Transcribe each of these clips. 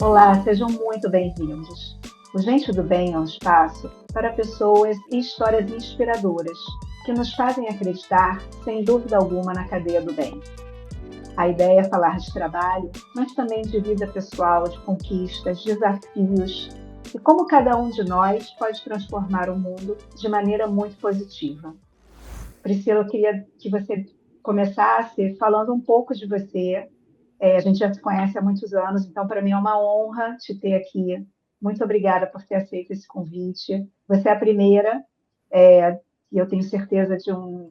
Olá, sejam muito bem-vindos. O Gente do Bem é um espaço para pessoas e histórias inspiradoras que nos fazem acreditar, sem dúvida alguma, na cadeia do bem. A ideia é falar de trabalho, mas também de vida pessoal, de conquistas, desafios e como cada um de nós pode transformar o mundo de maneira muito positiva. Priscila, eu queria que você começasse falando um pouco de você. A gente já se conhece há muitos anos, então para mim é uma honra te ter aqui. Muito obrigada por ter aceito esse convite. Você é a primeira, e eu tenho certeza de um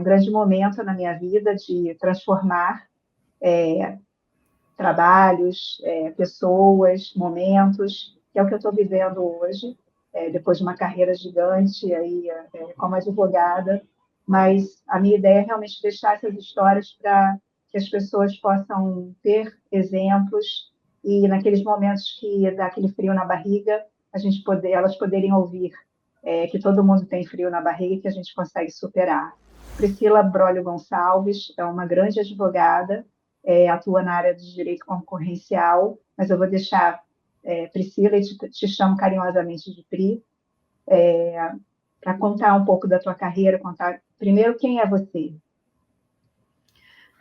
grande momento na minha vida de transformar trabalhos, pessoas, momentos, que é o que eu estou vivendo hoje, depois de uma carreira gigante aí, como advogada. Mas a minha ideia é realmente deixar essas histórias para que as pessoas possam ter exemplos e naqueles momentos que dá aquele frio na barriga, elas poderem ouvir que todo mundo tem frio na barriga e que a gente consegue superar. Priscila Brolio Gonçalves é uma grande advogada, atua na área de direito concorrencial, mas eu vou deixar Priscila, e te chamo carinhosamente de Pri, para contar um pouco da tua carreira, contar primeiro quem é você.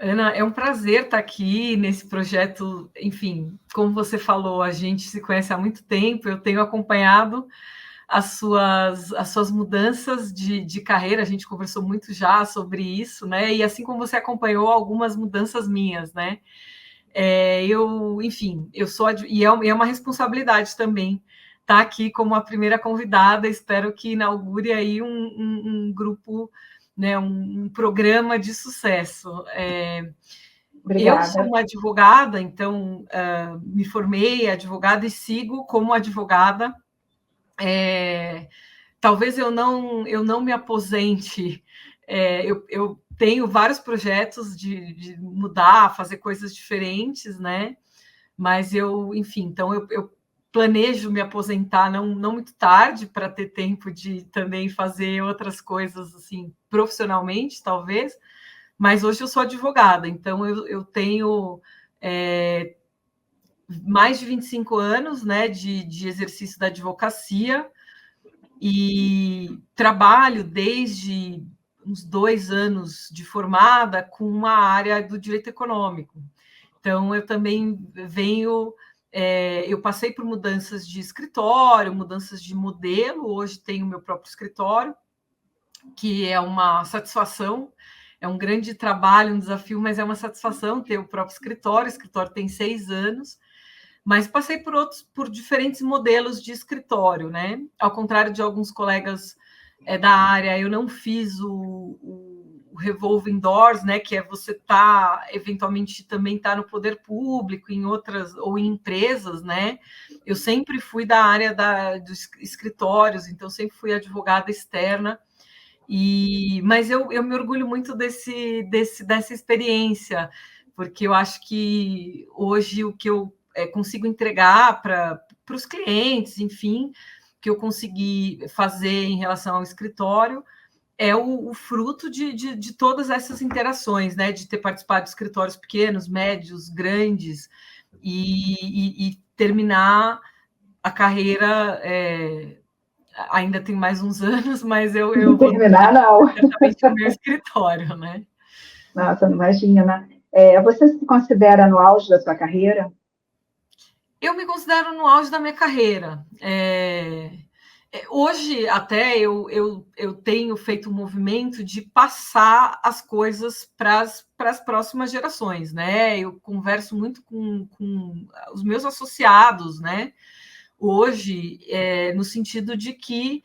Ana, é um prazer estar aqui nesse projeto. Enfim, como você falou, a gente se conhece há muito tempo, eu tenho acompanhado as suas mudanças de carreira, a gente conversou muito já sobre isso, né? E assim como você acompanhou algumas mudanças minhas, né? Enfim, eu sou, e é uma responsabilidade também estar aqui como a primeira convidada. Espero que inaugure aí um grupo, né, um programa de sucesso. Eu sou Obrigada. uma advogada, então me formei advogada e sigo como advogada. Talvez eu não me aposente. Eu tenho vários projetos de mudar, fazer coisas diferentes, né? Mas enfim, então eu planejo me aposentar não muito tarde para ter tempo de também fazer outras coisas assim profissionalmente, talvez. Mas hoje eu sou advogada, então eu tenho mais de 25 anos, né, de exercício da advocacia, e trabalho desde uns 2 anos de formada com uma área do direito econômico. Então, eu também eu passei por mudanças de escritório, mudanças de modelo. Hoje tenho meu próprio escritório, que é uma satisfação, é um grande trabalho, um desafio, mas é uma satisfação ter o próprio escritório. O escritório tem 6 anos, mas passei por diferentes modelos de escritório, né? Ao contrário de alguns colegas da área, eu não fiz o revolving doors, né? Que é você eventualmente também no poder público, em outras, ou em empresas, né? Eu sempre fui da área dos escritórios, então sempre fui advogada externa. Mas eu me orgulho muito dessa experiência, porque eu acho que hoje o que eu consigo entregar para os clientes, enfim, que eu consegui fazer em relação ao escritório, é o fruto de todas essas interações, né? De ter participado de escritórios pequenos, médios, grandes, e terminar a carreira. Ainda tem mais uns anos, mas eu vou Terminar, não. certamente no meu escritório, né? Nossa, não imagina. Você se considera no auge da sua carreira? Eu me considero no auge da minha carreira. Hoje, até, eu tenho feito um movimento de passar as coisas para as próximas gerações, né? Eu converso muito com os meus associados, né? Hoje, no sentido de que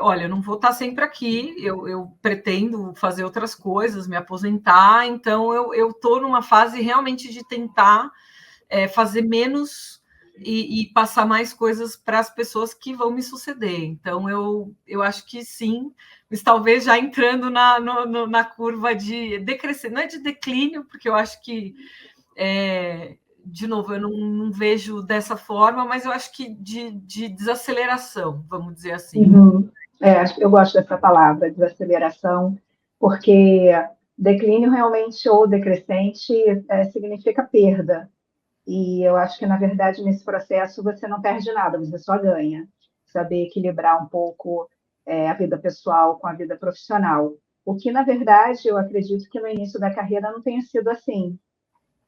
olha, eu não vou estar sempre aqui, eu pretendo fazer outras coisas, me aposentar, então eu estou numa fase realmente de tentar fazer menos e passar mais coisas para as pessoas que vão me suceder. Então eu acho que sim, mas talvez já entrando na curva de decrescimento, não é de declínio, porque eu acho que de novo, eu não vejo dessa forma, mas eu acho que de desaceleração, vamos dizer assim. Uhum. Eu gosto dessa palavra, desaceleração, porque declínio realmente ou decrescente significa perda. E eu acho que, na verdade, nesse processo você não perde nada, você só ganha. Saber equilibrar um pouco a vida pessoal com a vida profissional. O que, na verdade, eu acredito que no início da carreira não tenha sido assim,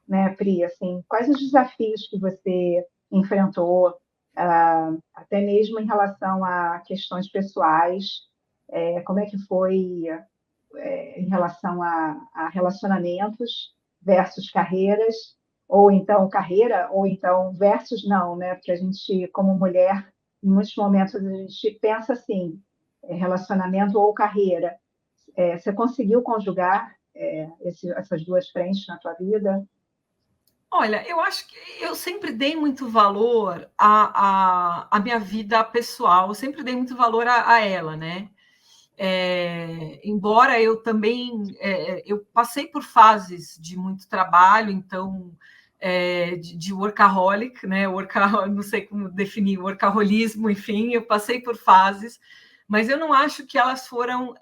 né, Pri? Assim, quais os desafios que você enfrentou, até mesmo em relação a questões pessoais? Como é que foi em relação a relacionamentos versus carreiras, ou então carreira, ou então versus não, né? Porque a gente, como mulher, em muitos momentos a gente pensa assim, relacionamento ou carreira. Você conseguiu conjugar essas duas frentes na tua vida? Olha, eu acho que eu sempre dei muito valor à minha vida pessoal, eu sempre dei muito valor a ela, né? Embora eu também eu passei por fases de muito trabalho, então de workaholic, né? Não sei como definir workaholismo, enfim, eu passei por fases, mas eu não acho que elas foram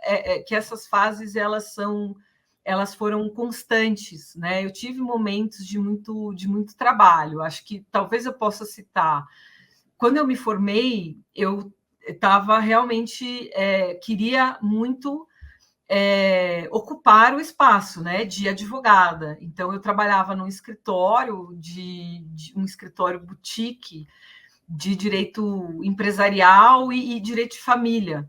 que essas fases elas foram constantes, né? Eu tive momentos de muito trabalho. Acho que talvez eu possa citar. Quando eu me formei, eu estava realmente queria muito ocupar o espaço, né, de advogada. Então eu trabalhava num escritório de um escritório boutique de direito empresarial e direito de família.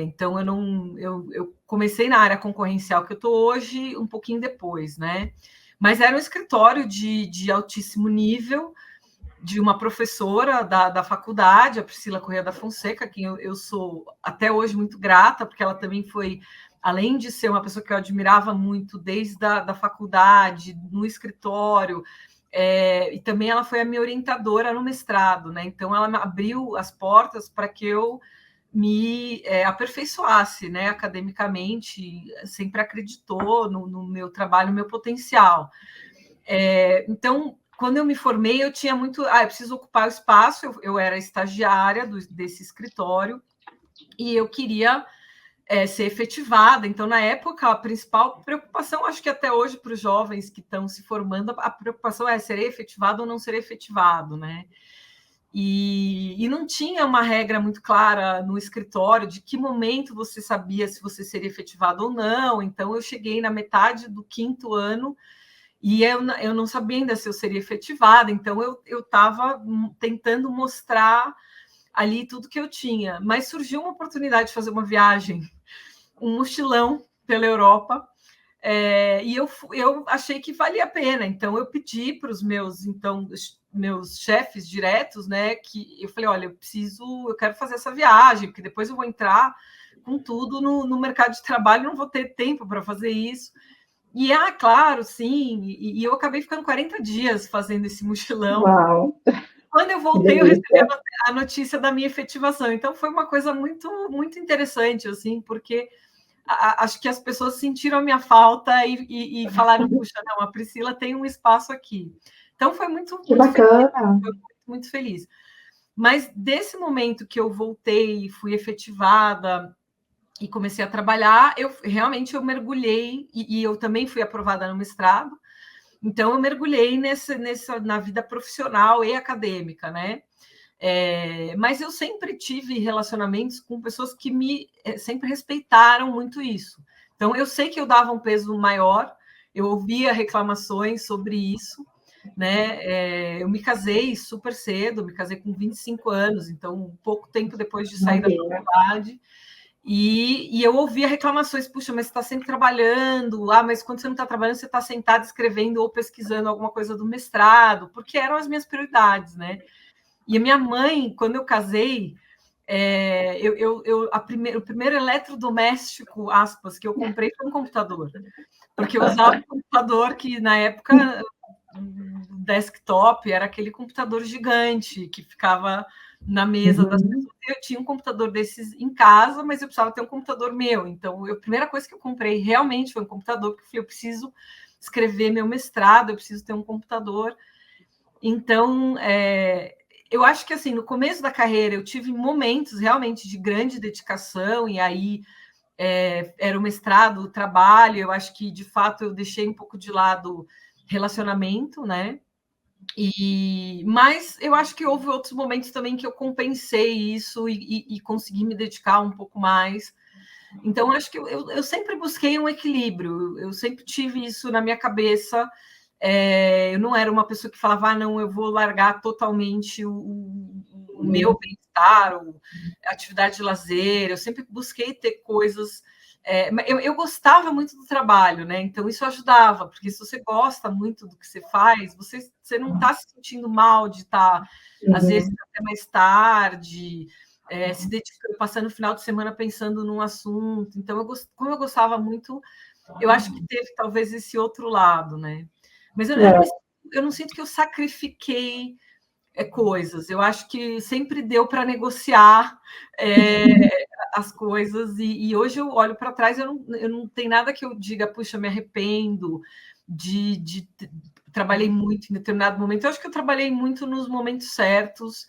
Então eu não eu comecei na área concorrencial que eu estou hoje um pouquinho depois, né? Mas era um escritório de altíssimo nível, de uma professora da faculdade, a Priscila Corrêa da Fonseca, a quem eu sou até hoje muito grata, porque ela também foi, além de ser uma pessoa que eu admirava muito desde da faculdade, no escritório, e também ela foi a minha orientadora no mestrado, né? Então ela abriu as portas para que eu me aperfeiçoasse, né, academicamente, sempre acreditou no meu trabalho, no meu potencial. Então, quando eu me formei, eu tinha muito. Eu preciso ocupar o espaço, eu era estagiária desse escritório e eu queria ser efetivada. Então, na época, a principal preocupação, acho que até hoje, para os jovens que estão se formando, a preocupação é serei efetivado ou não serei efetivado, né? E não tinha uma regra muito clara no escritório de que momento você sabia se você seria efetivado ou não. Então, eu cheguei na metade do 5º ano e eu não sabia ainda se eu seria efetivada, então eu estava tentando mostrar ali tudo que eu tinha. Mas surgiu uma oportunidade de fazer uma viagem, um mochilão pela Europa, e eu achei que valia a pena. Então eu pedi para os meus chefes diretos, né, que eu falei, olha, eu quero fazer essa viagem, porque depois eu vou entrar com tudo no mercado de trabalho, não vou ter tempo para fazer isso. E, claro, sim, e eu acabei ficando 40 dias fazendo esse mochilão. Uau, Quando eu que voltei, eu recebi delícia! a notícia da minha efetivação. Então, foi uma coisa muito, muito interessante, assim, porque acho que as pessoas sentiram a minha falta e falaram, puxa, não, a Priscila tem um espaço aqui. Então, foi muito, Que muito feliz, bacana! foi muito, muito feliz. Mas, desse momento que eu voltei, fui efetivada, e comecei a trabalhar, eu realmente mergulhei, e eu também fui aprovada no mestrado, então eu mergulhei na vida profissional e acadêmica, né? Mas eu sempre tive relacionamentos com pessoas que sempre respeitaram muito isso. Então eu sei que eu dava um peso maior, eu ouvia reclamações sobre isso, né? Eu me casei super cedo, me casei com 25 anos, então pouco tempo depois de sair da Novinha. faculdade. E eu ouvia reclamações, puxa, mas você está sempre trabalhando, mas quando você não está trabalhando, você está sentado escrevendo ou pesquisando alguma coisa do mestrado, porque eram as minhas prioridades, né? E a minha mãe, quando eu casei, o primeiro eletrodoméstico, aspas, que eu comprei foi um computador, porque eu usava um computador que, na época, desktop, era aquele computador gigante que ficava na mesa das Uhum. pessoas. Eu tinha um computador desses em casa, mas eu precisava ter um computador meu. Então, a primeira coisa que eu comprei realmente foi um computador, porque eu falei, eu preciso escrever meu mestrado, eu preciso ter um computador. Então, eu acho que assim, no começo da carreira, eu tive momentos realmente de grande dedicação, e aí era o mestrado, o trabalho, eu acho que de fato eu deixei um pouco de lado relacionamento, né? Mas eu acho que houve outros momentos também que eu compensei isso e consegui me dedicar um pouco mais. Então, acho que eu sempre busquei um equilíbrio, eu sempre tive isso na minha cabeça. Eu não era uma pessoa que falava, não, eu vou largar totalmente o meu bem-estar, a atividade de lazer. Eu sempre busquei ter coisas. Eu gostava muito do trabalho, né? Então isso ajudava, porque se você gosta muito do que você faz, você não está se sentindo mal de estar, às vezes, até mais tarde, se dedicando, passando o final de semana pensando num assunto. Então, como eu gostava muito, eu acho que teve talvez esse outro lado, né? Mas eu não sinto que eu sacrifiquei coisas. Eu acho que sempre deu para negociar as coisas. E hoje eu olho para trás, eu não tenho nada que eu diga, puxa, me arrependo de trabalhei muito em determinado momento. Eu acho que eu trabalhei muito nos momentos certos.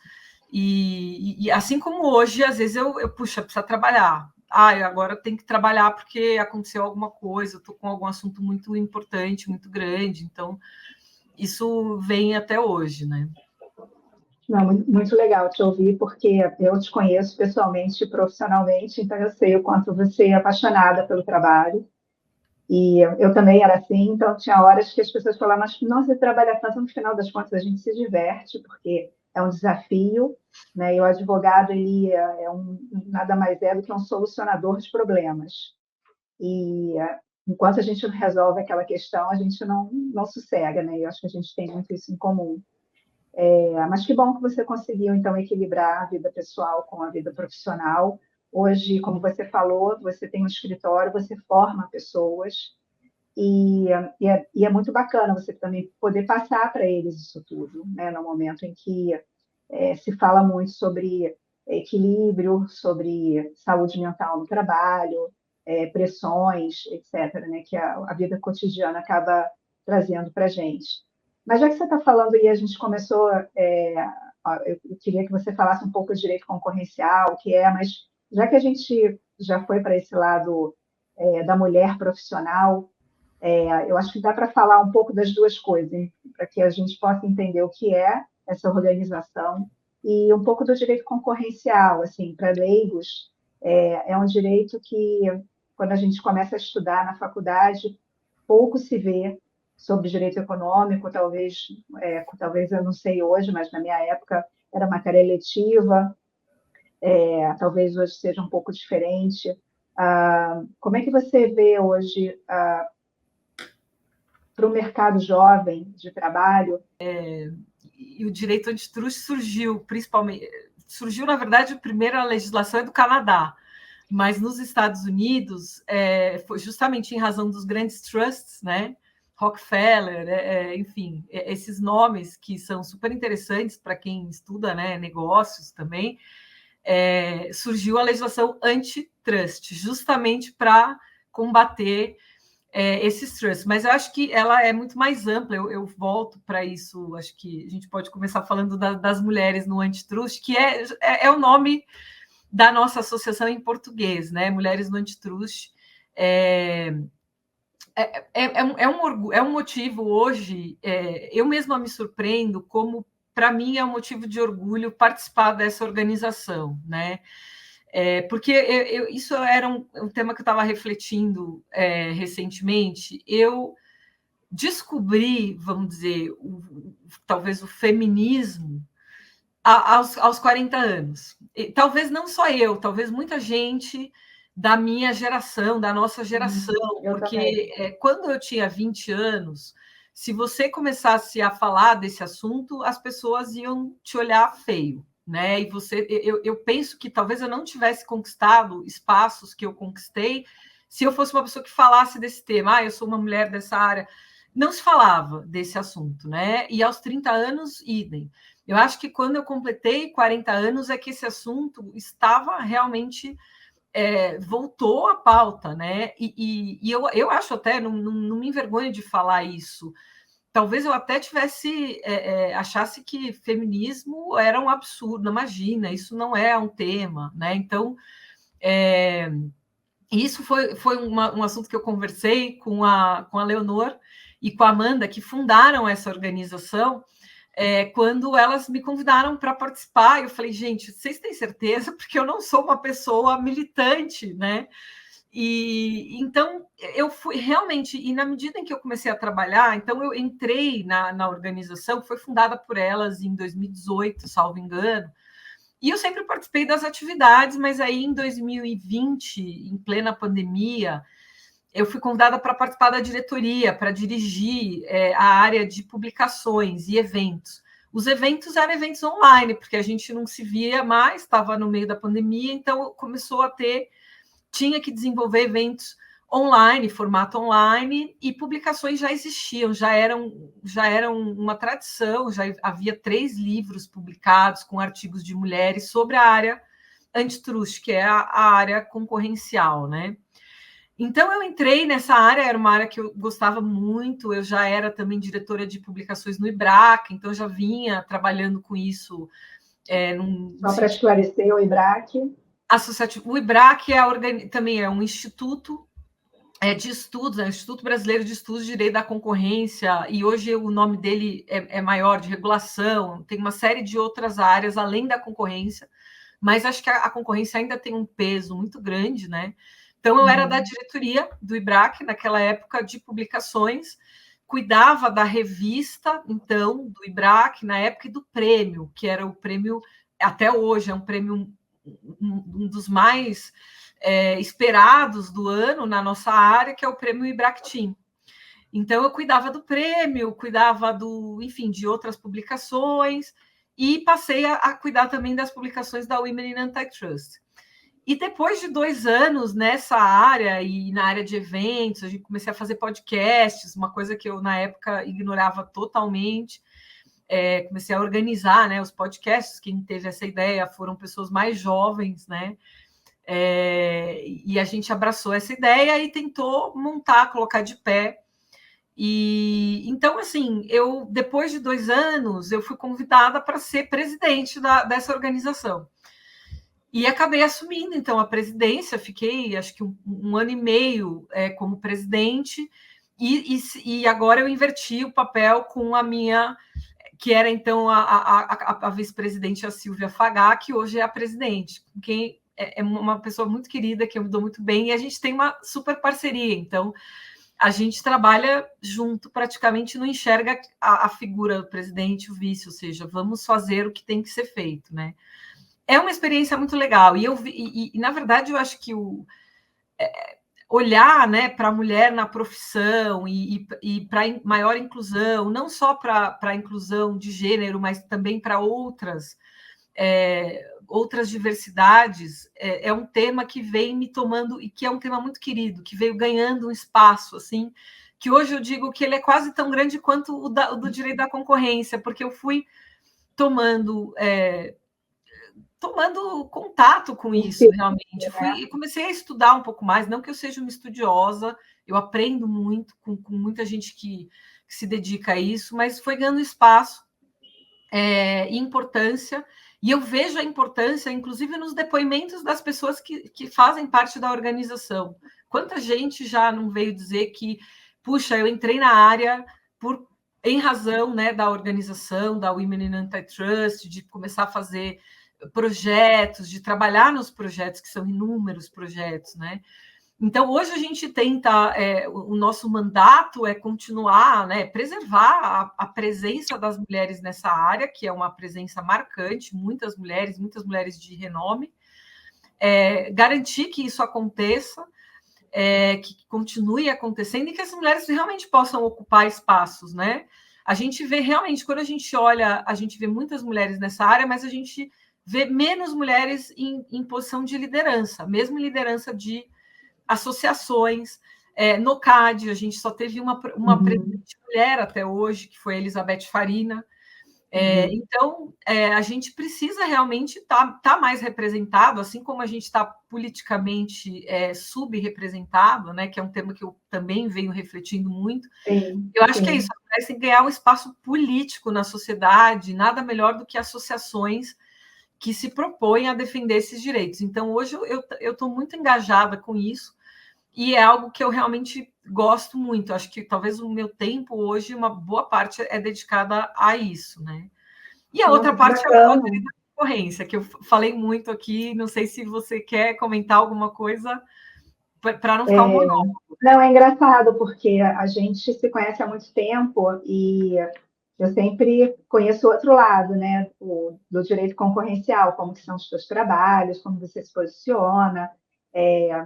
E assim como hoje, às vezes puxa, precisa trabalhar. Agora eu tenho que trabalhar porque aconteceu alguma coisa, eu estou com algum assunto muito importante, muito grande. Então, isso vem até hoje, né? Não, muito legal te ouvir, porque eu te conheço pessoalmente e profissionalmente, então eu sei o quanto você é apaixonada pelo trabalho. E eu também era assim, então tinha horas que as pessoas falavam, mas nossa, você trabalha tanto, no final das contas a gente se diverte, porque é um desafio, né? E o advogado, ele nada mais é do que um solucionador de problemas. E enquanto a gente não resolve aquela questão, a gente não sossega, né? E eu acho que a gente tem muito isso em comum. Mas que bom que você conseguiu, então, equilibrar a vida pessoal com a vida profissional. Hoje, como você falou, você tem um escritório, você forma pessoas, e é muito bacana você também poder passar para eles isso tudo, né? No momento em que se fala muito sobre equilíbrio, sobre saúde mental no trabalho, pressões, etc., né? Que a vida cotidiana acaba trazendo para a gente. Mas já que você está falando e a gente começou, eu queria que você falasse um pouco de direito concorrencial, o que é, mas já que a gente já foi para esse lado da mulher profissional, eu acho que dá para falar um pouco das duas coisas, para que a gente possa entender o que é essa organização e um pouco do direito concorrencial, assim, para leigos, é um direito que, quando a gente começa a estudar na faculdade, pouco se vê sobre direito econômico, talvez eu não sei hoje, mas na minha época era matéria eletiva, talvez hoje seja um pouco diferente. Como é que você vê hoje para o mercado jovem de trabalho? E o direito antitrust surgiu, principalmente, na verdade, a primeira legislação é do Canadá, mas nos Estados Unidos foi justamente em razão dos grandes trusts, né? Rockefeller, enfim, esses nomes que são super interessantes para quem estuda, né, negócios também, surgiu a legislação antitrust, justamente para combater esses trusts, mas eu acho que ela é muito mais ampla. Eu volto para isso. Acho que a gente pode começar falando das mulheres no antitrust, que é o nome da nossa associação em português, né? Mulheres no Antitrust. É um motivo hoje. Eu mesma me surpreendo como, para mim, é um motivo de orgulho participar dessa organização, né? Porque isso era um tema que eu estava refletindo recentemente. Eu descobri, vamos dizer, talvez o feminismo aos 40 anos. E, talvez não só eu, talvez muita gente da minha geração, da nossa geração, porque quando eu tinha 20 anos, se você começasse a falar desse assunto, as pessoas iam te olhar feio, né? E eu penso que talvez eu não tivesse conquistado espaços que eu conquistei se eu fosse uma pessoa que falasse desse tema. Eu sou uma mulher dessa área. Não se falava desse assunto, né? E aos 30 anos, idem. Eu acho que quando eu completei 40 anos é que esse assunto estava realmente voltou à pauta, né? E eu acho até, não me envergonho de falar isso. Talvez eu até achasse que feminismo era um absurdo, imagina, isso não é um tema, né? Então, isso foi um assunto que eu conversei com a Leonor e com a Amanda, que fundaram essa organização, quando elas me convidaram para participar. Eu falei, gente, vocês têm certeza? Porque eu não sou uma pessoa militante, né? E então eu fui realmente, e na medida em que eu comecei a trabalhar, então eu entrei na organização, que foi fundada por elas em 2018, salvo engano, e eu sempre participei das atividades, mas aí em 2020, em plena pandemia, eu fui convidada para participar da diretoria, para dirigir a área de publicações e eventos. Os eventos eram eventos online, porque a gente não se via mais, estava no meio da pandemia, então começou a tinha que desenvolver eventos online, formato online, e publicações já existiam, já eram uma tradição, já havia 3 livros publicados com artigos de mulheres sobre a área antitrust, que é a área concorrencial, né? Então, eu entrei nessa área, era uma área que eu gostava muito, eu já era também diretora de publicações no IBRAC, então eu já vinha trabalhando com isso. Só para esclarecer, o IBRAC... O IBRAC também é um instituto de estudos, o Instituto Brasileiro de Estudos de Direito da Concorrência, e hoje o nome dele é maior, de regulação, tem uma série de outras áreas além da concorrência, mas acho que a concorrência ainda tem um peso muito grande, né? Então, eu era da diretoria do IBRAC, naquela época, de publicações, cuidava da revista, então, do IBRAC, na época, e do prêmio, que era o prêmio, até hoje, é um prêmio, um dos mais esperados do ano na nossa área, que é o prêmio IBRAC Team. Então, eu cuidava do prêmio, cuidava enfim, de outras publicações, e passei a cuidar também das publicações da Women in Antitrust. E depois de 2 anos nessa área e na área de eventos, a gente comecei a fazer podcasts, uma coisa que eu, na época, ignorava totalmente. Comecei a organizar, né, os podcasts. Quem teve essa ideia foram pessoas mais jovens, né? E a gente abraçou essa ideia e tentou montar, colocar de pé. E então, assim, depois de 2 anos, eu fui convidada para ser presidente dessa organização. E acabei assumindo, então, a presidência, fiquei, acho que um ano e meio como presidente, e agora eu inverti o papel com a minha, que era, então, a vice-presidente, a Silvia Fagá, que hoje é a presidente, com quem é uma pessoa muito querida, que eu me dou muito bem, e a gente tem uma super parceria, então, a gente trabalha junto, praticamente não enxerga a figura do presidente, o vice, ou seja, vamos fazer o que tem que ser feito, né? É uma experiência muito legal. E na verdade, eu acho que olhar, né, para a mulher na profissão e para maior inclusão, não só para a inclusão de gênero, mas também para outras diversidades, é um tema que vem me tomando, e que é um tema muito querido, que veio ganhando um espaço, assim, que hoje eu digo que ele é quase tão grande quanto o do direito da concorrência, porque eu fui tomando contato com isso, realmente. Comecei a estudar um pouco mais, não que eu seja uma estudiosa, eu aprendo muito com muita gente que se dedica a isso, mas foi ganhando espaço e importância, e eu vejo a importância, inclusive, nos depoimentos das pessoas que fazem parte da organização. Quanta gente já não veio dizer que, puxa, eu entrei na área em razão, né, da organização, da Women in Antitrust, de começar a fazer projetos, de trabalhar nos projetos, que são inúmeros projetos, né? Então, hoje a gente tenta, o nosso mandato é continuar, né, preservar a presença das mulheres nessa área, que é uma presença marcante, muitas mulheres de renome, garantir que isso aconteça, que continue acontecendo, e que as mulheres realmente possam ocupar espaços, né? A gente vê realmente, quando a gente olha, a gente vê muitas mulheres nessa área, mas a gente vê menos mulheres em posição de liderança, mesmo liderança de associações. No CAD, a gente só teve uma presidente mulher até hoje, que foi a Elizabeth Farina. Então, a gente precisa realmente tá mais representado, assim como a gente está politicamente subrepresentado, né, que é um tema que eu também venho refletindo muito. Eu acho que é isso, a mulher tem que ganhar um espaço político na sociedade, nada melhor do que associações que se propõem a defender esses direitos. Então, hoje eu estou muito engajada com isso, e é algo que eu realmente gosto muito. Acho que talvez o meu tempo hoje, uma boa parte é dedicada a isso, né? E a outra parte é o direito da concorrência, que eu falei muito aqui. Não sei se você quer comentar alguma coisa para não ficar um monólogo. Não, é engraçado, porque a gente se conhece há muito tempo e eu sempre conheço o outro lado, né, do direito concorrencial, como que são os seus trabalhos, como você se posiciona.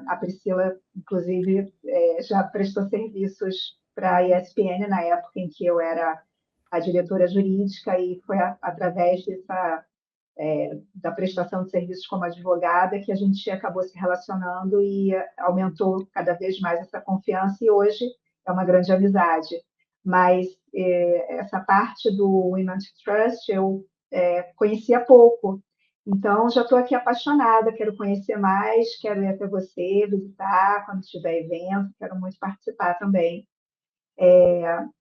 A Priscila, inclusive, já prestou serviços para a ESPN na época em que eu era a diretora jurídica e foi através da prestação de serviços como advogada que a gente acabou se relacionando e aumentou cada vez mais essa confiança e hoje é uma grande amizade. Mas essa parte do Women Trust eu conhecia pouco, então já estou aqui apaixonada, quero conhecer mais, quero ir até você, visitar quando tiver evento, quero muito participar também,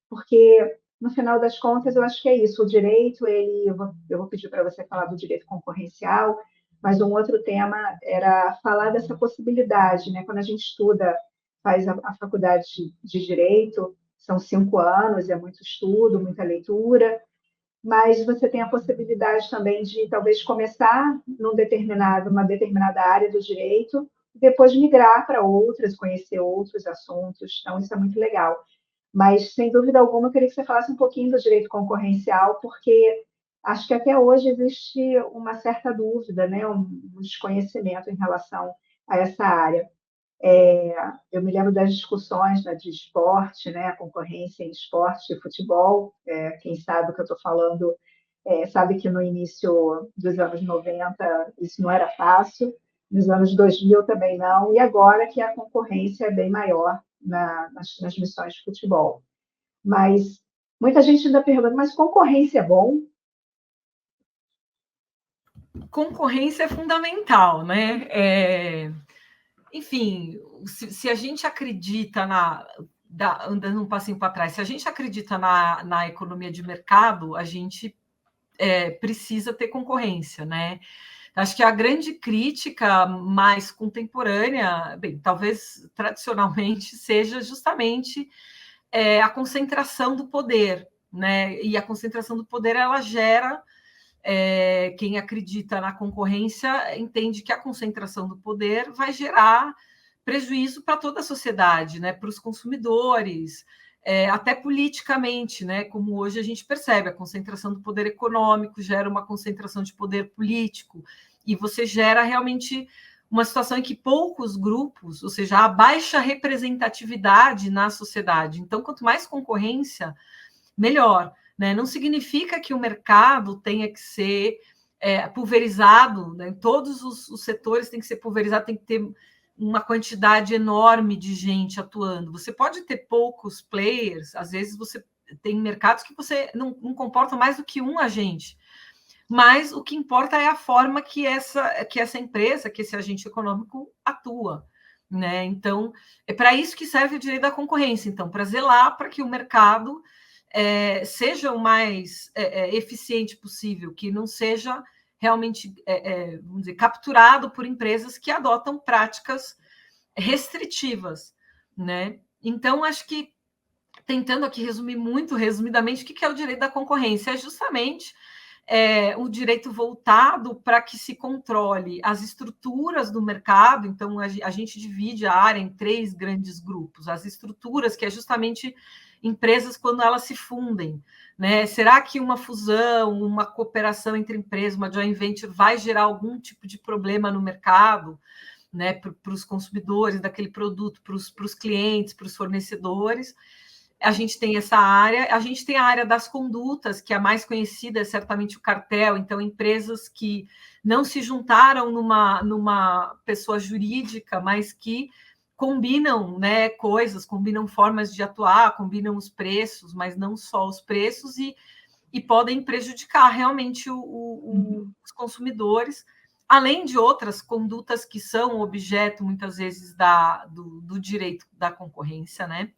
porque no final das contas eu acho que é isso, o direito, eu vou pedir para você falar do direito concorrencial, mas um outro tema era falar dessa possibilidade, né? Quando a gente estuda, faz a faculdade de direito, são 5 anos, é muito estudo, muita leitura, mas você tem a possibilidade também de talvez começar uma determinada área do direito, e depois migrar para outras, conhecer outros assuntos. Então, isso é muito legal. Mas, sem dúvida alguma, eu queria que você falasse um pouquinho do direito concorrencial, porque acho que até hoje existe uma certa dúvida, né, um desconhecimento em relação a essa área. Eu me lembro das discussões, né, de esporte, né, a concorrência em esporte e futebol. Quem sabe o que eu estou falando sabe que no início dos anos 90 isso não era fácil, nos anos 2000 também não, e agora que a concorrência é bem maior nas transmissões de futebol. Mas muita gente ainda pergunta, mas concorrência é bom? Concorrência é fundamental, né? Enfim, se a gente acredita andando um passinho para trás, se a gente acredita na economia de mercado, a gente precisa ter concorrência, né? Acho que a grande crítica mais contemporânea, bem, talvez tradicionalmente, seja justamente a concentração do poder, né? E a concentração do poder ela gera quem acredita na concorrência entende que a concentração do poder vai gerar prejuízo para toda a sociedade, né? Para os consumidores, até politicamente, né? Como hoje a gente percebe, a concentração do poder econômico gera uma concentração de poder político, e você gera realmente uma situação em que poucos grupos, ou seja, há baixa representatividade na sociedade. Então, quanto mais concorrência, melhor. Né? Não significa que o mercado tenha que ser pulverizado, né? Todos os setores têm que ser pulverizados, tem que ter uma quantidade enorme de gente atuando. Você pode ter poucos players, às vezes você tem mercados que você não comporta mais do que um agente, mas o que importa é a forma que essa empresa, que esse agente econômico atua. Né? Então, é para isso que serve o direito da concorrência, então, para zelar para que o mercado seja o mais eficiente possível, que não seja realmente, vamos dizer, capturado por empresas que adotam práticas restritivas, né? Então, acho que, tentando aqui resumir muito resumidamente, o que é o direito da concorrência? É justamente o direito voltado para que se controle as estruturas do mercado. Então, a gente divide a área em 3 grandes grupos. As estruturas, que é justamente empresas quando elas se fundem. Né? Será que uma fusão, uma cooperação entre empresas, uma joint venture, vai gerar algum tipo de problema no mercado, né? Para os consumidores daquele produto, para os clientes, para os fornecedores? A gente tem essa área, a gente tem a área das condutas, que é a mais conhecida, é certamente o cartel. Então, empresas que não se juntaram numa pessoa jurídica, mas que combinam, né, coisas, combinam formas de atuar, combinam os preços, mas não só os preços, e podem prejudicar realmente os consumidores, além de outras condutas que são objeto, muitas vezes, do direito da concorrência, né?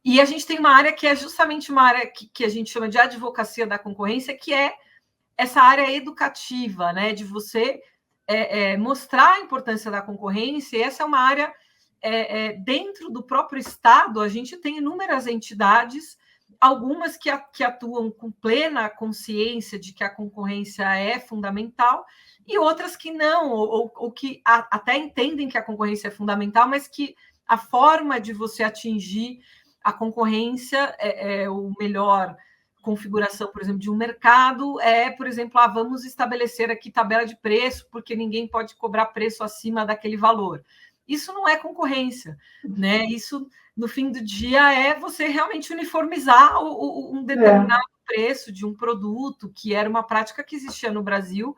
E a gente tem uma área que é justamente uma área que a gente chama de advocacia da concorrência, que é essa área educativa, né? De você mostrar a importância da concorrência, e essa é uma área dentro do próprio Estado, a gente tem inúmeras entidades, algumas que atuam com plena consciência de que a concorrência é fundamental, e outras que não, ou que até entendem que a concorrência é fundamental, mas que a forma de você atingir a concorrência o melhor configuração, por exemplo, de um mercado por exemplo, vamos estabelecer aqui tabela de preço, porque ninguém pode cobrar preço acima daquele valor. Isso não é concorrência, né? Isso, no fim do dia, é você realmente uniformizar um determinado preço de um produto, que era uma prática que existia no Brasil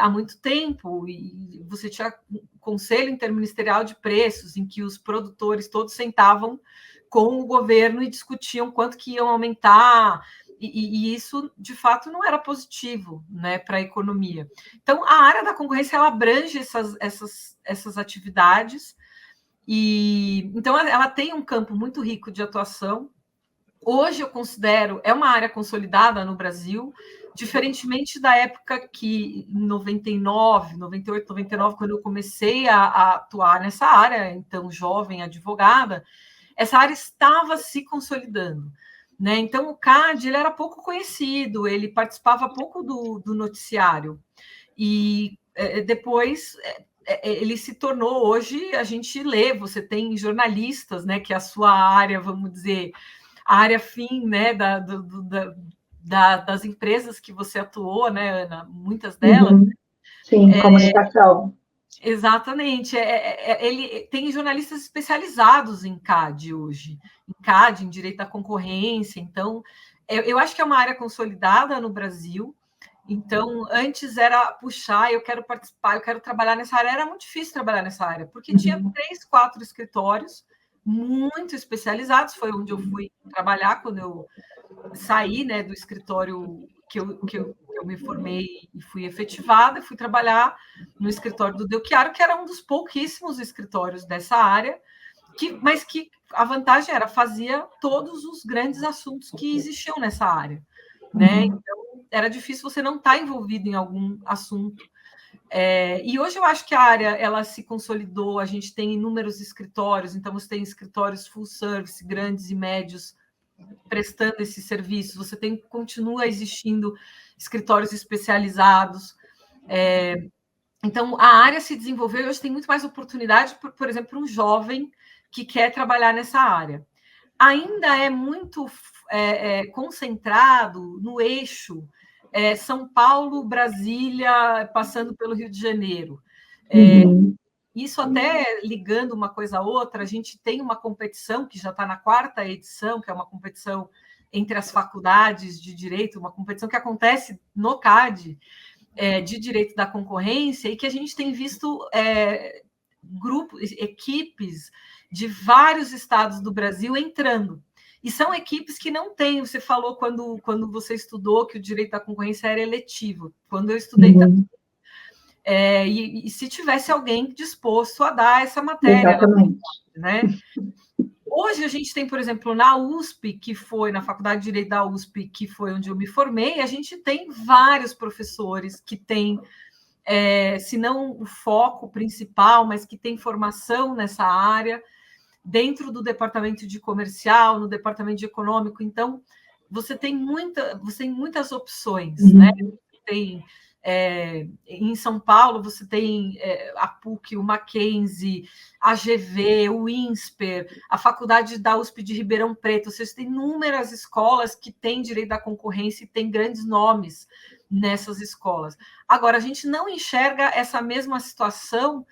há muito tempo, e você tinha um conselho interministerial de preços, em que os produtores todos sentavam com o governo e discutiam quanto que iam aumentar, e isso, de fato, não era positivo, né, para a economia. Então, a área da concorrência, ela abrange essas atividades, e então ela tem um campo muito rico de atuação. Hoje eu considero, é uma área consolidada no Brasil, diferentemente da época que, em 99, 98, 99, quando eu comecei a atuar nessa área, então jovem advogada, essa área estava se consolidando, né? Então, o CAD ele era pouco conhecido, ele participava pouco do noticiário, e depois ele se tornou, hoje a gente lê, você tem jornalistas, né, que é a sua área, vamos dizer, a área fim, né, das empresas que você atuou, né, Ana? Muitas delas. Sim, comunicação. Exatamente. Ele tem jornalistas especializados em CAD hoje, em CAD, em direito à concorrência. Então, eu acho que é uma área consolidada no Brasil. Então, antes era puxar, eu quero participar, eu quero trabalhar nessa área. Era muito difícil trabalhar nessa área, porque tinha 3, 4 escritórios muito especializados. Foi onde eu fui trabalhar quando eu saí, né, do escritório que eu me formei e fui efetivada. Fui trabalhar no escritório do Delchiaro, que era um dos pouquíssimos escritórios dessa área, mas que a vantagem era fazia todos os grandes assuntos que existiam nessa área, né? Então, era difícil você não estar envolvido em algum assunto. E hoje eu acho que a área ela se consolidou, a gente tem inúmeros escritórios, então você tem escritórios full service, grandes e médios, prestando esses serviços, você continua existindo escritórios especializados. Então, a área se desenvolveu e hoje tem muito mais oportunidade, por exemplo, para um jovem que quer trabalhar nessa área. Ainda é muito concentrado no eixo São Paulo, Brasília, passando pelo Rio de Janeiro. Isso até ligando uma coisa a outra, a gente tem uma competição que já está na 4ª edição, que é uma competição entre as faculdades de direito, uma competição que acontece no CAD, de direito da concorrência, e que a gente tem visto grupos, equipes de vários estados do Brasil entrando. E são equipes que não têm, você falou quando você estudou que o direito da concorrência era eletivo. Quando eu estudei também, e se tivesse alguém disposto a dar essa matéria. Exatamente. Né? Hoje a gente tem, por exemplo, na USP, que foi na Faculdade de Direito da USP, que foi onde eu me formei, a gente tem vários professores que têm, se não o foco principal, mas que têm formação nessa área, dentro do departamento de comercial, no departamento de econômico. Então, você tem muitas opções, né? Tem, em São Paulo, você tem a PUC, o Mackenzie, a GV, o INSPER, a Faculdade da USP de Ribeirão Preto. Você tem inúmeras escolas que têm direito da concorrência e tem grandes nomes nessas escolas. Agora, a gente não enxerga essa mesma situação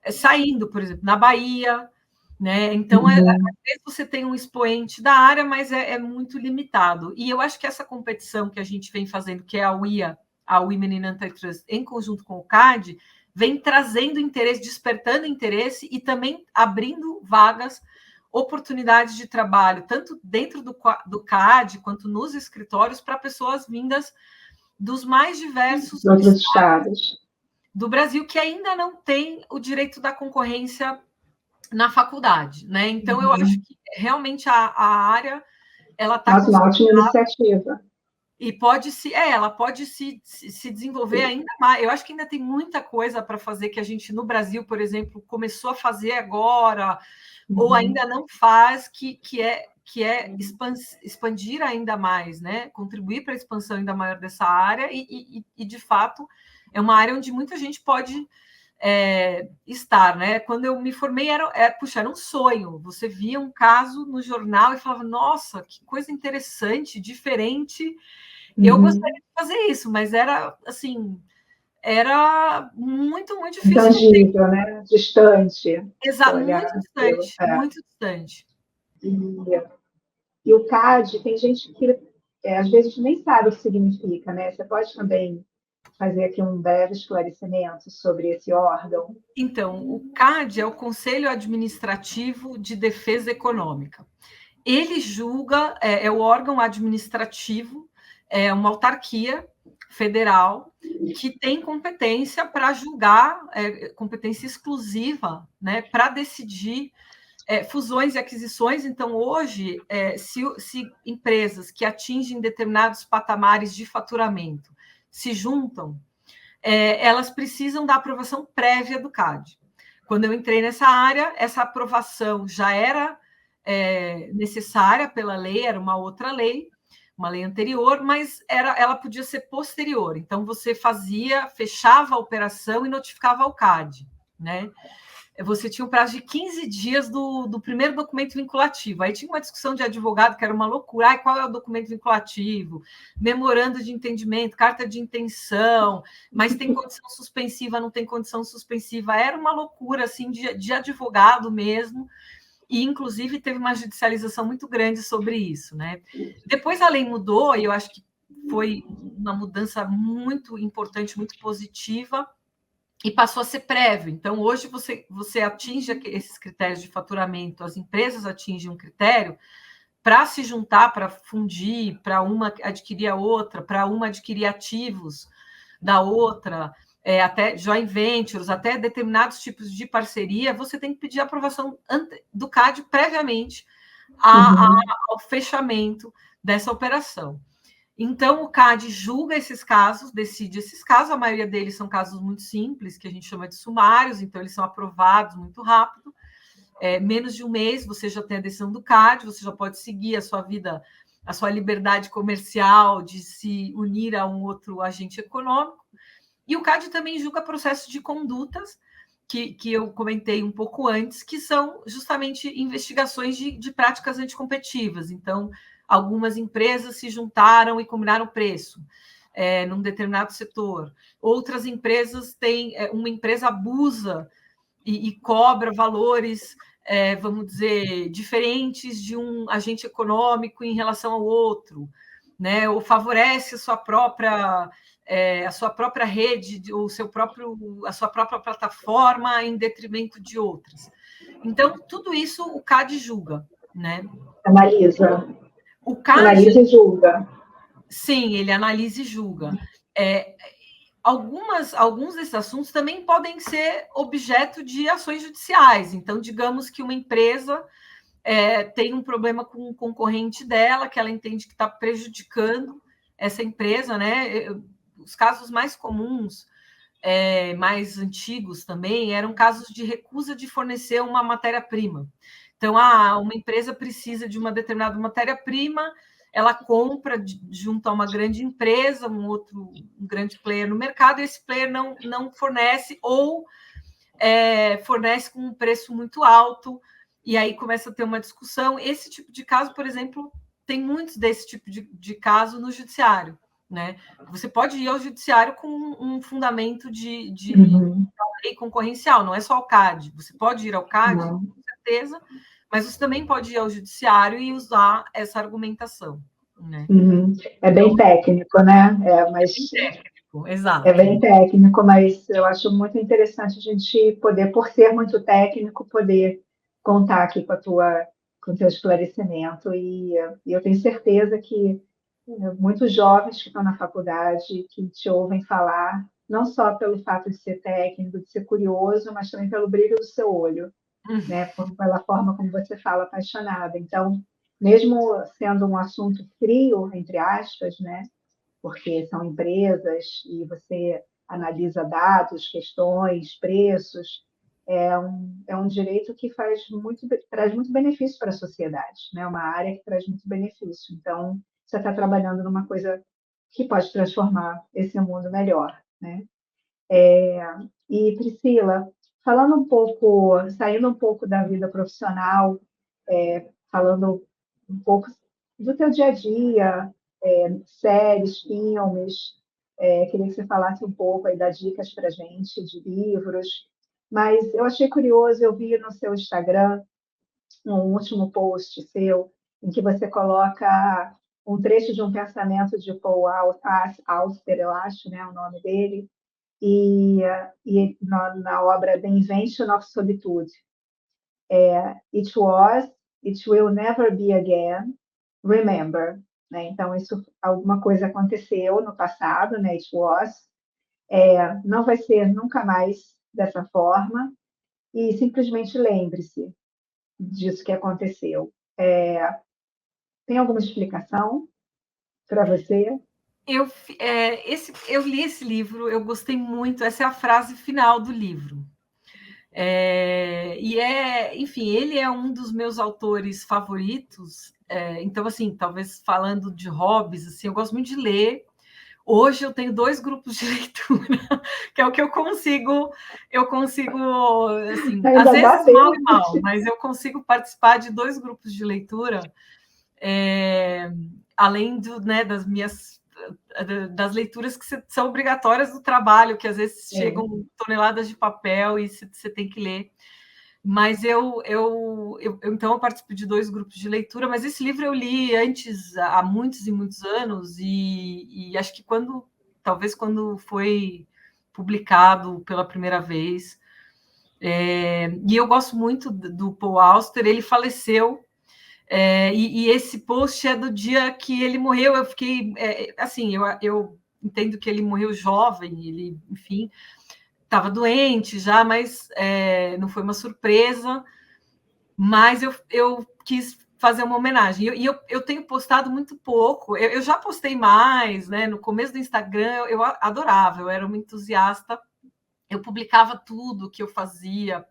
saindo, por exemplo, na Bahia, né? Então, às vezes você tem um expoente da área, mas é muito limitado. E eu acho que essa competição que a gente vem fazendo, que é a UIA, a Women in Antitrust, em conjunto com o CAD, vem trazendo interesse, despertando interesse e também abrindo vagas, oportunidades de trabalho, tanto dentro do CAD quanto nos escritórios, para pessoas vindas dos mais diversos estados do Brasil, que ainda não tem o direito da concorrência na faculdade, né? Então, eu acho que realmente a área ela está... Uma ótima iniciativa. E ela pode se desenvolver ainda mais. Eu acho que ainda tem muita coisa para fazer que a gente, no Brasil, por exemplo, começou a fazer agora, ou ainda não faz, que é expandir ainda mais, né? Contribuir para a expansão ainda maior dessa área, e de fato, é uma área onde muita gente pode estar, né? Quando eu me formei, era um sonho. Você via um caso no jornal e falava, nossa, que coisa interessante, diferente. Eu gostaria de fazer isso, mas era assim, era muito, muito difícil. Intangível, né? Distante. Exato, muito distante. E o CAD, tem gente que às vezes nem sabe o que significa, né? Você pode também fazer aqui um breve esclarecimento sobre esse órgão? Então, o CAD é o Conselho Administrativo de Defesa Econômica. Ele julga, é o órgão administrativo, é uma autarquia federal que tem competência para julgar, competência exclusiva, né, para decidir fusões e aquisições. Então, hoje, se empresas que atingem determinados patamares de faturamento se juntam, elas precisam da aprovação prévia do CAD. Quando eu entrei nessa área, essa aprovação já era necessária pela lei, era uma outra lei, uma lei anterior, mas ela podia ser posterior. Então, você fechava a operação e notificava ao CAD, né? Você tinha um prazo de 15 dias do primeiro documento vinculativo. Aí tinha uma discussão de advogado que era uma loucura. Qual é o documento vinculativo? Memorando de entendimento, carta de intenção, mas tem condição suspensiva, não tem condição suspensiva. Era uma loucura assim, de advogado mesmo. E, inclusive, teve uma judicialização muito grande sobre isso, né? Depois a lei mudou, e eu acho que foi uma mudança muito importante, muito positiva, e passou a ser prévio. Então, hoje, você atinge esses critérios de faturamento, as empresas atingem um critério para se juntar, para fundir, para uma adquirir a outra, para uma adquirir ativos da outra, até joint ventures, até determinados tipos de parceria, você tem que pedir a aprovação do CAD previamente ao fechamento dessa operação. Então, o CAD julga esses casos, decide esses casos, a maioria deles são casos muito simples, que a gente chama de sumários, então eles são aprovados muito rápido, menos de um mês você já tem a decisão do CAD, você já pode seguir a sua vida, a sua liberdade comercial de se unir a um outro agente econômico. E o CAD também julga processos de condutas, que eu comentei um pouco antes, que são justamente investigações de práticas anticompetitivas. Então, algumas empresas se juntaram e combinaram preço num determinado setor. Outras empresas uma empresa abusa e cobra valores, vamos dizer, diferentes de um agente econômico em relação ao outro, né? Ou favorece a sua própria rede, ou a sua própria plataforma em detrimento de outras. Então, tudo isso o CAD julga, né? Analisa. O CAD, analisa e julga. Sim, ele analisa e julga. Alguns desses assuntos também podem ser objeto de ações judiciais. Então, digamos que uma empresa tem um problema com um concorrente dela, que ela entende que está prejudicando essa empresa, né? Os casos mais comuns, mais antigos também, eram casos de recusa de fornecer uma matéria-prima. Então, uma empresa precisa de uma determinada matéria-prima, ela compra junto a uma grande empresa, um grande player no mercado, e esse player não fornece, ou fornece com um preço muito alto, e aí começa a ter uma discussão. Esse tipo de caso, por exemplo, tem muitos desse tipo de caso no judiciário, né? Você pode ir ao judiciário com um fundamento de lei concorrencial, não é só ao CAD. Você pode ir ao CAD, com certeza, mas você também pode ir ao judiciário e usar essa argumentação, né? É bem técnico, né? Mas... É bem técnico, exato. É bem técnico, mas eu acho muito interessante a gente poder, por ser muito técnico, poder contar aqui com o teu esclarecimento. E eu tenho certeza que muitos jovens que estão na faculdade, que te ouvem falar, não só pelo fato de ser técnico, de ser curioso, mas também pelo brilho do seu olho, né? Pela forma como você fala, apaixonada. Então, mesmo sendo um assunto frio, entre aspas, né? porque são empresas e você analisa dados, questões, preços. É um direito que traz muito benefício para a sociedade, né? Uma área que traz muito benefício. Então, você está trabalhando numa coisa que pode transformar esse mundo melhor, né? E, Priscila, falando um pouco, saindo um pouco da vida profissional, falando um pouco do teu dia a dia, séries, filmes, queria que você falasse um pouco aí, dar dicas para a gente de livros, mas eu achei curioso, eu vi no seu Instagram um último post seu, em que você coloca um trecho de um pensamento de Paul Auster, eu acho, né, o nome dele, na obra The Invention of Solitude. It was, it will never be again, remember. Né? Então, alguma coisa aconteceu no passado, né? It was, não vai ser nunca mais dessa forma, e simplesmente lembre-se disso que aconteceu. Tem alguma explicação para você? Eu li esse livro, eu gostei muito, essa é a frase final do livro. Enfim, ele é um dos meus autores favoritos. Então, assim, talvez falando de hobbies, assim, eu gosto muito de ler. Hoje eu tenho 2 grupos de leitura, que é o que eu consigo, assim, Ainda às dá vezes mal e tempo. mal, mas eu consigo participar de 2 grupos de leitura, além né, das leituras que são obrigatórias do trabalho, que às vezes chegam toneladas de papel e você tem que ler. Mas então eu participo de 2 grupos de leitura, mas esse livro eu li antes, há muitos e muitos anos, e acho que talvez quando foi publicado pela primeira vez. E eu gosto muito do Paul Auster, ele faleceu. E esse post é do dia que ele morreu. Eu fiquei assim, eu entendo que ele morreu jovem, ele, enfim, estava doente já, mas não foi uma surpresa. Mas eu quis fazer uma homenagem. Eu tenho postado muito pouco. Eu já postei mais, né? No começo do Instagram eu adorava, eu era uma entusiasta. Eu publicava tudo que eu fazia,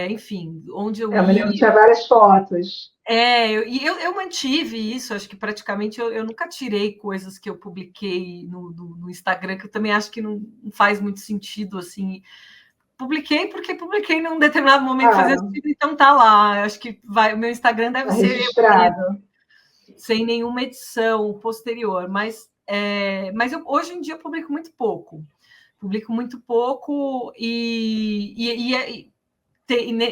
enfim, onde eu Eu me lembro que ia. tinha várias fotos. Eu mantive isso, acho que praticamente eu nunca tirei coisas que eu publiquei no Instagram, que eu também acho que não faz muito sentido, assim. Publiquei porque publiquei num determinado momento, fazia sentido, então tá lá. Acho que o meu Instagram deve ser registrado. Sem nenhuma edição posterior, mas hoje em dia eu publico muito pouco.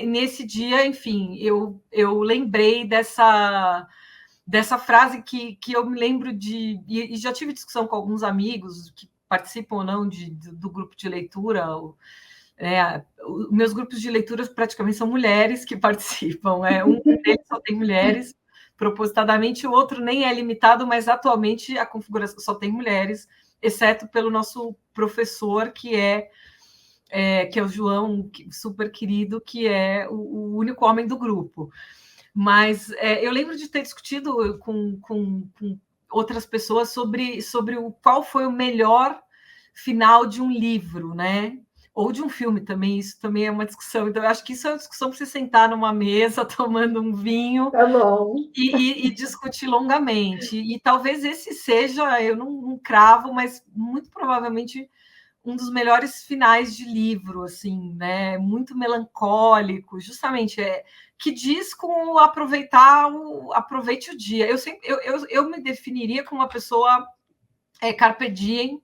Nesse dia, enfim, eu lembrei dessa frase que eu me lembro e já tive discussão com alguns amigos que participam ou não do grupo de leitura. Meus grupos de leitura praticamente são mulheres que participam. Um deles só tem mulheres, propositadamente, o outro nem é limitado, mas atualmente a configuração só tem mulheres, exceto pelo nosso professor, que é o João, super querido, que é o único homem do grupo. Mas eu lembro de ter discutido com outras pessoas sobre qual foi o melhor final de um livro, né? Ou de um filme também, isso também é uma discussão. Então, eu acho que isso é uma discussão para você sentar numa mesa, tomando um vinho tá bom. E discutir longamente. E talvez esse seja, eu não cravo, mas muito provavelmente um dos melhores finais de livro, assim, né? Muito melancólico, justamente, que diz com aproveite o dia. Eu me definiria como uma pessoa carpe diem.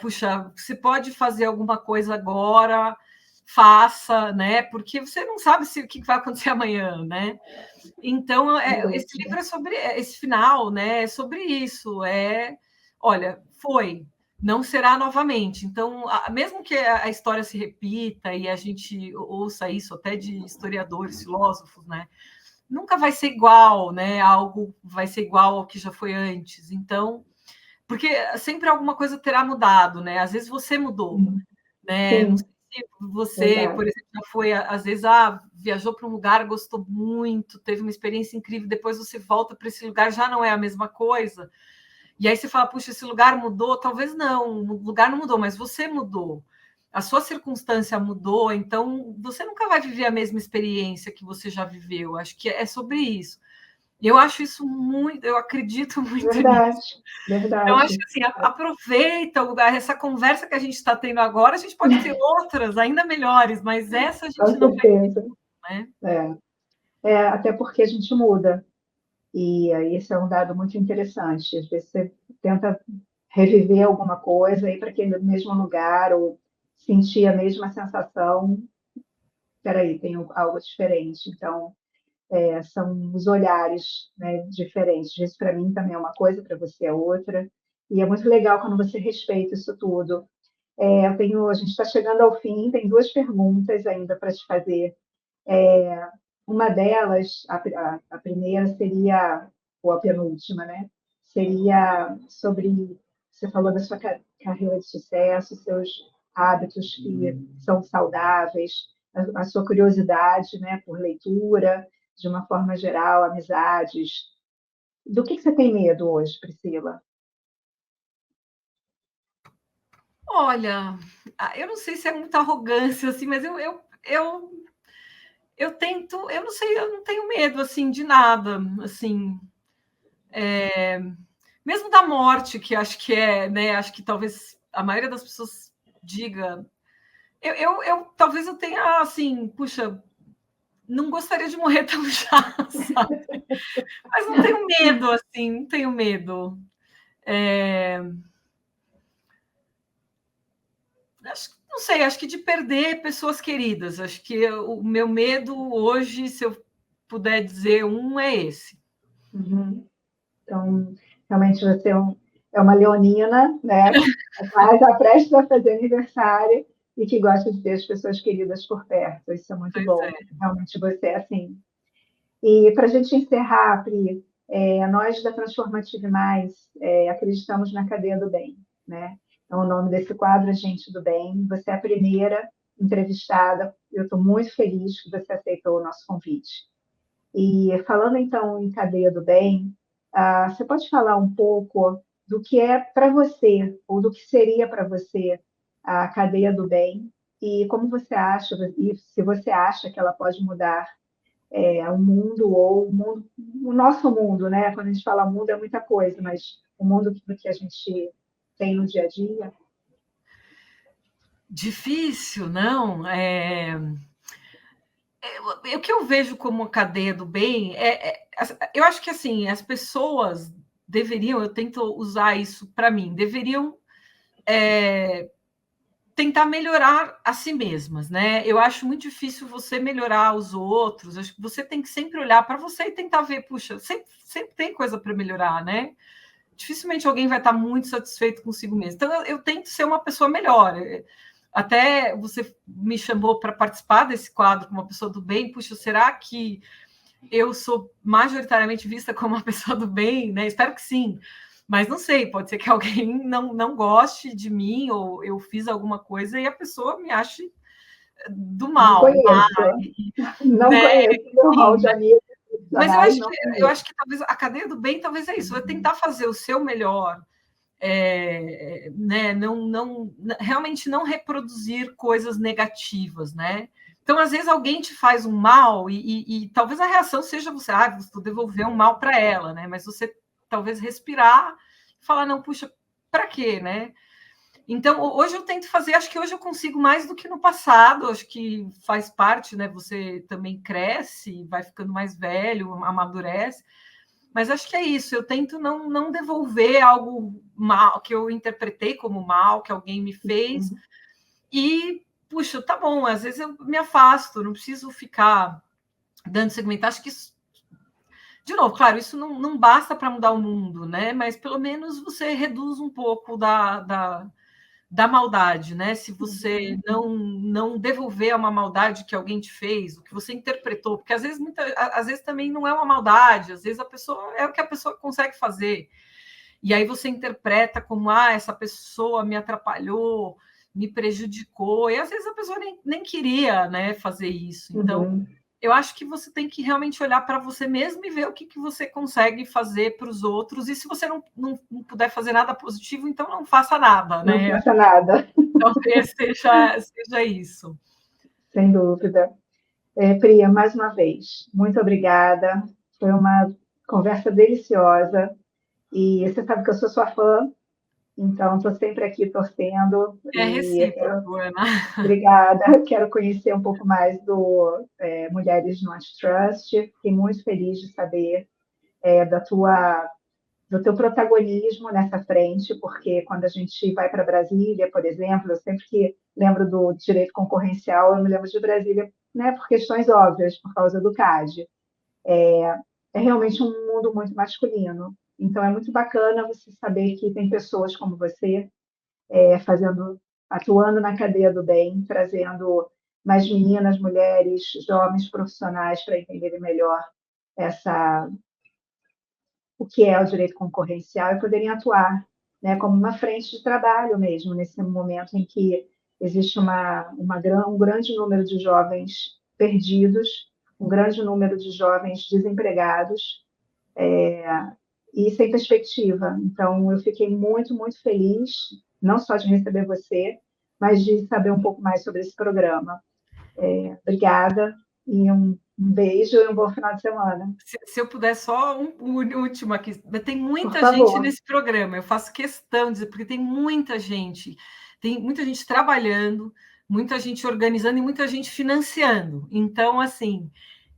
Puxa, você pode fazer alguma coisa agora, faça, né? Porque você não sabe o que vai acontecer amanhã, né? Então, esse livro é sobre esse final, né? É sobre isso. Olha, não será novamente. Então, mesmo que a história se repita e a gente ouça isso até de historiadores, filósofos, né? Nunca vai ser igual, né? Algo vai ser igual ao que já foi antes. Então, porque sempre alguma coisa terá mudado, né? Às vezes você mudou, né? Não sei se você, por exemplo, já foi, às vezes, viajou para um lugar, gostou muito, teve uma experiência incrível, depois você volta para esse lugar, já não é a mesma coisa. E aí você fala, puxa, esse lugar mudou? Talvez não, o lugar não mudou, mas você mudou. A sua circunstância mudou, então você nunca vai viver a mesma experiência que você já viveu. Acho que é sobre isso. Eu acho isso muito, eu acredito muito Verdade, nisso. Então, acho verdade. que assim, aproveita o lugar, essa conversa que a gente está tendo agora, a gente pode ter outras ainda melhores, mas essa a Com gente não vai certeza. ter, né? Até porque a gente muda. E esse é um dado muito interessante. Às vezes você tenta reviver alguma coisa, ir para aquele mesmo lugar, ou sentir a mesma sensação. Espera aí, tem algo diferente. Então, são os olhares, né, diferentes. Às vezes, para mim, também é uma coisa, para você é outra. E é muito legal quando você respeita isso tudo. A gente está chegando ao fim, tem duas perguntas ainda para te fazer. Uma delas, a primeira seria, ou a penúltima, né? Seria sobre, você falou da sua carreira de sucesso, seus hábitos que são saudáveis, a sua curiosidade, né, por leitura, de uma forma geral, amizades. Do que você tem medo hoje, Priscila? Olha, eu não sei se é muita arrogância, assim, mas eu tento, eu não sei, eu não tenho medo, assim, de nada, assim, mesmo da morte, que acho que é, né, acho que talvez a maioria das pessoas diga, talvez eu tenha, assim, puxa, não gostaria de morrer tão já, sabe? Mas não tenho medo, assim, não tenho medo. Não sei, acho que de perder pessoas queridas. Acho que o meu medo hoje, se eu puder dizer um, é esse. Uhum. Então, realmente você é uma leonina, né? Mas já prestes a fazer aniversário e que gosta de ter as pessoas queridas por perto. Isso é muito Pois bom. é. Realmente você é assim. E para a gente encerrar, Pri, nós da Transformative Mais acreditamos na cadeia do bem, né? Então, o nome desse quadro é Gente do Bem. Você é a primeira entrevistada. Eu estou muito feliz que você aceitou o nosso convite. E falando então em cadeia do bem, você pode falar um pouco do que é para você, ou do que seria para você a cadeia do bem, e como você acha, e se você acha que ela pode mudar o mundo, ou o nosso mundo, né? Quando a gente fala mundo é muita coisa, mas o mundo que a gente tem no dia a dia. Difícil, não? O que eu vejo como a cadeia do bem eu acho que assim as pessoas deveriam, eu tento usar isso para mim, deveriam tentar melhorar a si mesmas, né? Eu acho muito difícil você melhorar os outros. Acho que você tem que sempre olhar para você e tentar ver, puxa, sempre tem coisa para melhorar, né? Dificilmente alguém vai estar muito satisfeito consigo mesmo. Então, eu tento ser uma pessoa melhor. Até você me chamou para participar desse quadro como uma pessoa do bem. Puxa, será que eu sou majoritariamente vista como uma pessoa do bem, né? Espero que sim. Mas não sei, pode ser que alguém não goste de mim, ou eu fiz alguma coisa e a pessoa me ache do Não mal, conheço, não né? conheço meu rol Enfim, de amigos mas profissionais, não eu conheço. acho que talvez a cadeia do bem talvez é isso, é tentar fazer o seu melhor, né? Realmente não reproduzir coisas negativas, né? Então, às vezes, alguém te faz um mal e talvez a reação seja você, vou devolver um mal para ela, né? Mas você talvez respirar e falar, não, puxa, para quê, né? Então, hoje eu tento fazer, acho que hoje eu consigo mais do que no passado, acho que faz parte, né? Você também cresce, vai ficando mais velho, amadurece, mas acho que é isso, eu tento não devolver algo mal, que eu interpretei como mal, que alguém me fez, e, puxa, tá bom, às vezes eu me afasto, não preciso ficar dando segmento, acho que isso, de novo, claro, isso não basta para mudar o mundo, né? Mas pelo menos você reduz um pouco da maldade, né? Se você não devolver uma maldade que alguém te fez, o que você interpretou, porque às vezes também não é uma maldade, às vezes a pessoa é o que a pessoa consegue fazer. E aí você interpreta como essa pessoa me atrapalhou, me prejudicou, e às vezes a pessoa nem queria, né, fazer isso. Então, eu acho que você tem que realmente olhar para você mesmo e ver o que você consegue fazer para os outros. E se você não puder fazer nada positivo, então não faça nada, Não né? faça nada. Talvez seja isso. Sem dúvida. Priya, mais uma vez, muito obrigada. Foi uma conversa deliciosa. E você sabe que eu sou sua fã, então estou sempre aqui torcendo. É E recíproco, Ana. obrigada. Quero conhecer um pouco mais do Mulheres no Antitrust. Fiquei muito feliz de saber da do teu protagonismo nessa frente, porque quando a gente vai para Brasília, por exemplo, eu sempre que lembro do direito concorrencial, eu me lembro de Brasília, né, por questões óbvias, por causa do CAD. É realmente um mundo muito masculino. Então é muito bacana você saber que tem pessoas como você atuando na cadeia do bem, trazendo mais meninas, mulheres, jovens profissionais para entenderem melhor essa o que é o direito concorrencial e poderem atuar, né, como uma frente de trabalho mesmo, nesse momento em que existe um grande número de jovens perdidos, um grande número de jovens desempregados e sem perspectiva. Então, eu fiquei muito, muito feliz, não só de receber você, mas de saber um pouco mais sobre esse programa. Obrigada e um beijo e um bom final de semana. Se eu puder só um último aqui, tem Por muita gente favor. nesse programa, eu faço questão de dizer, porque tem muita gente trabalhando, muita gente organizando e muita gente financiando. Então, assim,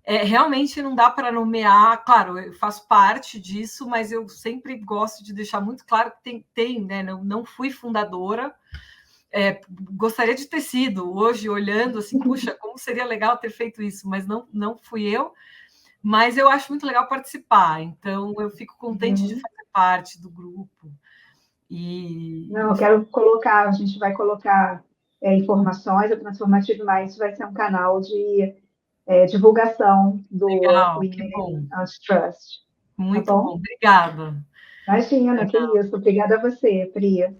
realmente não dá para nomear, claro, eu faço parte disso, mas eu sempre gosto de deixar muito claro que tem né? Não fui fundadora, gostaria de ter sido, hoje, olhando assim, puxa, como seria legal ter feito isso, mas não fui eu. Mas eu acho muito legal participar, então eu fico contente de fazer parte do grupo. Não, eu quero colocar, a gente vai colocar informações, a Transformative Minds vai ser um canal de divulgação do Legal, que bom, Women Antitrust, tá muito bom, bom? obrigada. Imagina, que isso. Obrigada a você, Pri.